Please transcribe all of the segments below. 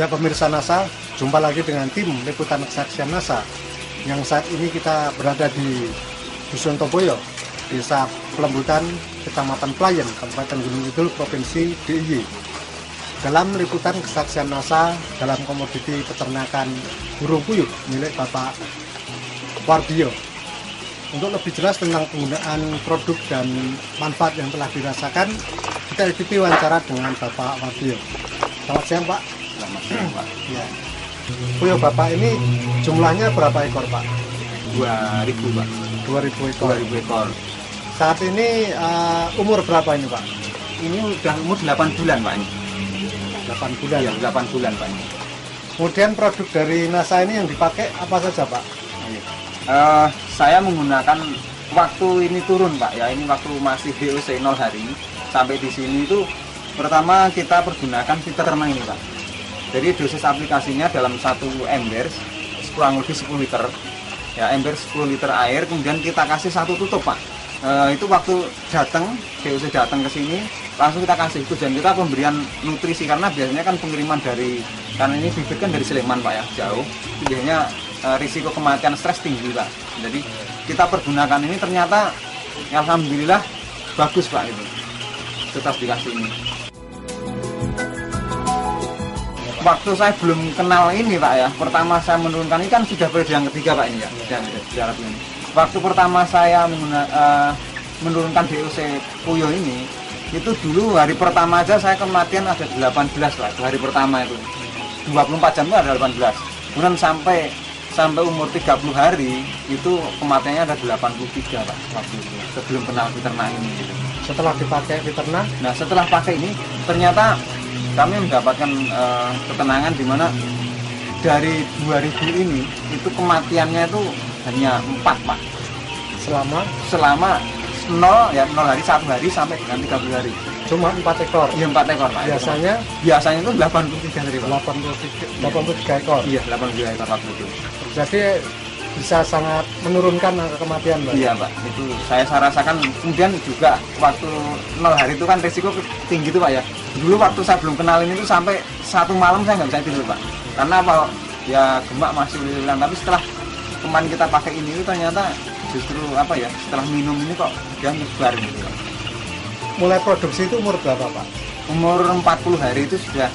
Ya pemirsa NASA, jumpa lagi dengan tim Liputan Kesaksian NASA yang saat ini kita berada di Dusun Toboyo, Desa Pelembutan, Kecamatan Playen, Kabupaten Gunung Kidul, Provinsi DIY. Dalam Liputan Kesaksian NASA dalam komoditi peternakan burung puyuh milik Bapak Wardio. Untuk lebih jelas tentang penggunaan produk dan manfaat yang telah dirasakan, kita ikuti wawancara dengan Bapak Wardio. Selamat siang, Pak. Selamat siang, Pak. Ya. Puyuh Bapak ini jumlahnya berapa ekor, Pak? 2000, Pak. 2000 ekor. 2000 ekor. Saat ini umur berapa ini, Pak? Ini udah umur 8 bulan, Pak. 8 bulan. Ya, 8 bulan, Pak. Kemudian produk dari NASA ini yang dipakai apa saja, Pak? Saya menggunakan waktu ini turun, Pak. Ya, ini waktu masih VOC 0 hari sampai di sini itu pertama kita pergunakan filter ternak ini, Pak. Jadi dosis aplikasinya dalam satu ember kurang lebih 10 liter. Ya, ember 10 liter air, kemudian kita kasih satu tutup, Pak. Itu waktu datang, VOC datang ke sini, langsung kita kasih itu, dan kita pemberian nutrisi karena biasanya kan pengiriman dari, karena ini bibit kan dari Sleman, Pak, ya, jauh. Itu biasanya risiko kematian stres tinggi, Pak. Jadi kita pergunakan ini ternyata alhamdulillah bagus, Pak, itu. Tetap dikasih ini. Waktu saya belum kenal ini, Pak, ya, pertama saya menurunkan ini kan sudah periode yang ketiga, Pak, ini ya, jarak ini. Waktu pertama saya menurunkan DOC puyuh ini, itu dulu hari pertama aja saya kematian ada 18, Pak, hari pertama itu 24 jam itu ada 18. Kemudian sampai umur 30 hari itu kematiannya ada 83, Pak, waktu itu sebelum kenal peternak ini gitu. Setelah dipakai peternak? Nah, setelah pakai ini ternyata kami mendapatkan ketenangan di mana dari 2000 ini itu kematiannya itu hanya 4, Pak. Selama 0 hari, 1 hari sampai dengan 30 hari. Cuma 4 ekor. Iya, 4 ekor, Pak. Biasanya itu 83 hari, Pak. 83 ekor. Iya, 83 ekor waktu itu. Jadi bisa sangat menurunkan angka kematian, Pak. Iya, Pak. Itu saya rasakan. Kemudian juga waktu 0 hari itu kan risiko tinggi tuh, Pak, ya. Dulu waktu saya belum kenal ini tuh sampai 1 malam saya nggak bisa tidur, Pak. Karena apa? Ya gemak masih hilang. Tapi setelah kemarin kita pakai ini itu ternyata justru apa ya? Setelah minum ini kok dia nyebar gitu, Pak. Mulai produksi itu umur berapa, Pak? Umur 40 hari itu sudah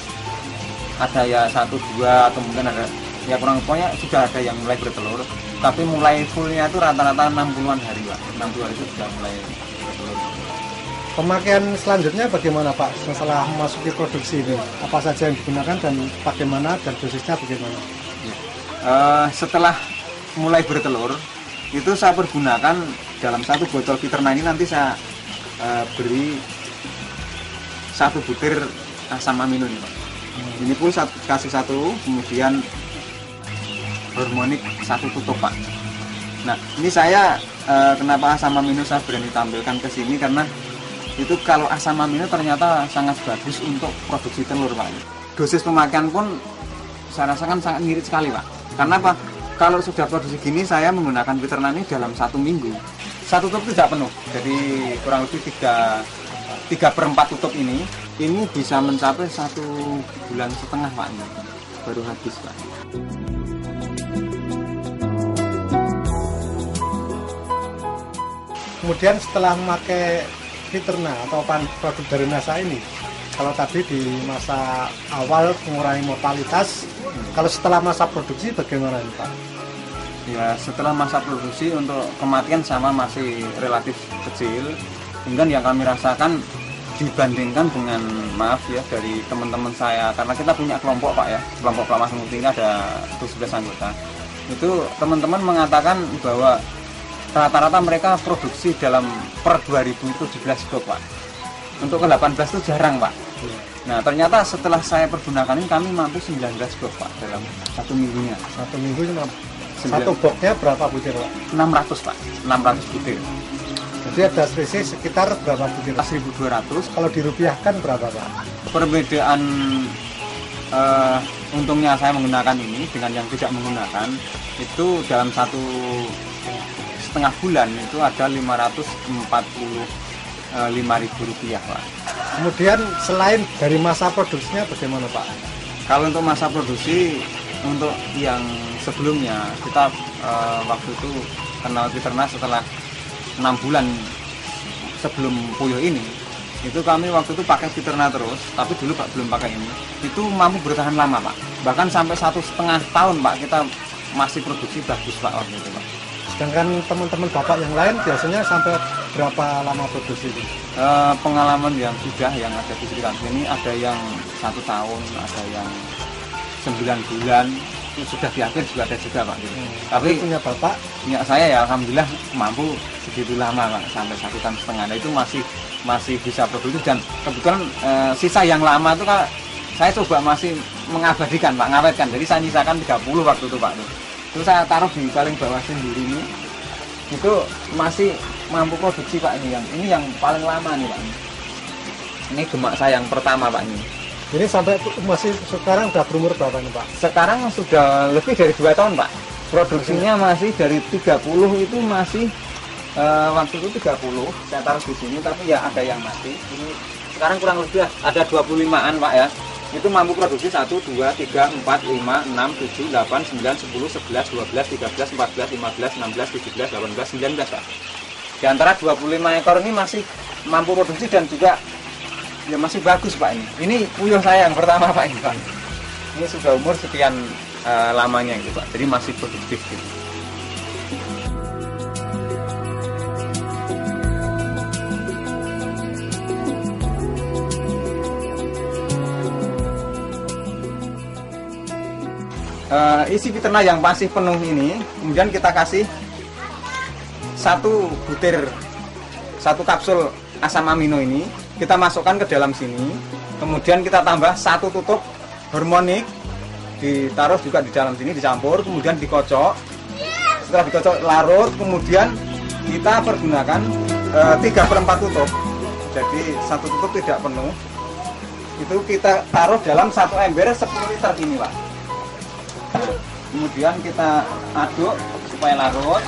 ada ya 1, 2 atau mungkin ada ya kurang, pokoknya sudah ada yang mulai bertelur. Tapi mulai fullnya itu rata-rata 60-an hari, Pak. 60 hari itu sudah mulai bertelur. Pemakaian selanjutnya bagaimana, Pak, setelah memasuki produksi ini? Apa saja yang digunakan dan bagaimana, dan dosisnya bagaimana? Ya. Setelah mulai bertelur, itu saya pergunakan dalam satu botol Viterna ini nanti saya beri 1 butir asam amino ini, Pak. Ini pun kasih 1, kemudian hormonik 1 tutup, Pak. Nah, ini saya kenapa asam amino saya berani tampilkan ke sini karena itu kalau asam amino ternyata sangat bagus untuk produksi telur, Pak. Dosis pemakaian pun saya rasakan sangat ngirit sekali, Pak. Karena apa? Kalau sudah produksi gini saya menggunakan Viterna ini dalam 1 minggu. 1 tutup tidak penuh, jadi kurang lebih 3/4 tutup ini bisa mencapai 1,5 bulan, Pak. Baru habis, Pak. Kemudian setelah memakai Viterna atau produk dari NASA ini, kalau tadi di masa awal mengurangi mortalitas, kalau setelah masa produksi bagaimana ini, Pak? Ya, setelah masa produksi untuk kematian sama masih relatif kecil. Kemudian yang kami rasakan dibandingkan dengan, maaf ya, dari teman-teman saya, karena kita punya kelompok, Pak, ya, kelompok Pelamar Muti ini ada 11 anggota. Itu teman-teman mengatakan bahwa rata-rata mereka produksi dalam per 2017 stok, Pak. Untuk ke 18 itu jarang, Pak. Nah, ternyata setelah saya pergunakan ini kami mampu 19 stok, Pak, dalam 1 minggunya. 1 minggu cuma 1 boxnya berapa butir, Pak? 600, Pak. 600 butir. Jadi ada selisih sekitar berapa butir? 1.200. Kalau dirupiahkan berapa, Pak? Perbedaan untungnya saya menggunakan ini dengan yang tidak menggunakan itu dalam 1,5 bulan itu ada Rp545.000, Pak. Kemudian selain dari masa produksinya bagaimana, Pak? Kalau untuk masa produksi, untuk yang sebelumnya kita waktu itu kenal Peternak setelah 6 bulan sebelum puyuh ini, itu kami waktu itu pakai Peternak terus, tapi dulu Pak belum pakai ini, itu mampu bertahan lama Pak, bahkan sampai 1,5 tahun Pak kita masih produksi bagus Pak waktu itu Pak. Sedangkan teman-teman Bapak yang lain biasanya sampai berapa lama produksi itu? Pengalaman yang sudah yang ada di sekitar sini ada yang 1 tahun, ada yang 9 bulan, itu sudah di akhir juga ada juga Pak. Tapi punya Bapak? Punya saya ya alhamdulillah mampu segitu lama Pak, sampai 1,5 tahun. Nah, itu masih bisa produksi dan kebetulan sisa yang lama itu kan saya coba masih mengabadikan Pak, ngawetkan. Jadi saya nyisakan 30 waktu itu Pak. Terus saya taruh di paling bawah sendiri ini, itu masih mampu produksi Pak. Ini yang paling lama nih Pak. Ini gemak saya yang pertama Pak ini. Jadi sampai masih sekarang udah berumur berapa nih Pak? Sekarang sudah lebih dari 2 tahun Pak. Produksinya masih dari 30 itu masih waktu itu 30 saya taruh di sini, tapi ya ada yang mati. Ini sekarang kurang lebih ada 25-an Pak ya. Itu mampu produksi 1, 2, 3, 4, 5, 6, 7, 8, 9, 10, 11, 12, 13, 14, 15, 16, 17, 18, 19 Pak. Di antara 25 ekor ini masih mampu produksi dan juga ya masih bagus Pak ini. Ini puyuh saya yang pertama Pak ini Pak. Ini sudah umur sekian lamanya gitu Pak. Jadi masih produktif gitu. Isi Peternak yang masih penuh ini, kemudian kita kasih 1 kapsul asam amino ini, kita masukkan ke dalam sini, kemudian kita tambah 1 tutup hormonik, ditaruh juga di dalam sini, dicampur, kemudian dikocok. Setelah dikocok larut, kemudian kita pergunakan 3/4 tutup, jadi 1 tutup tidak penuh. Itu kita taruh dalam 1 ember 10 liter ini Pak. Kemudian kita aduk supaya larut.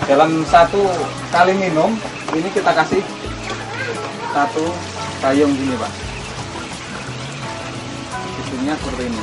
Dalam 1 kali minum ini kita kasih 1 payung gini Pak. Isinya seperti ini.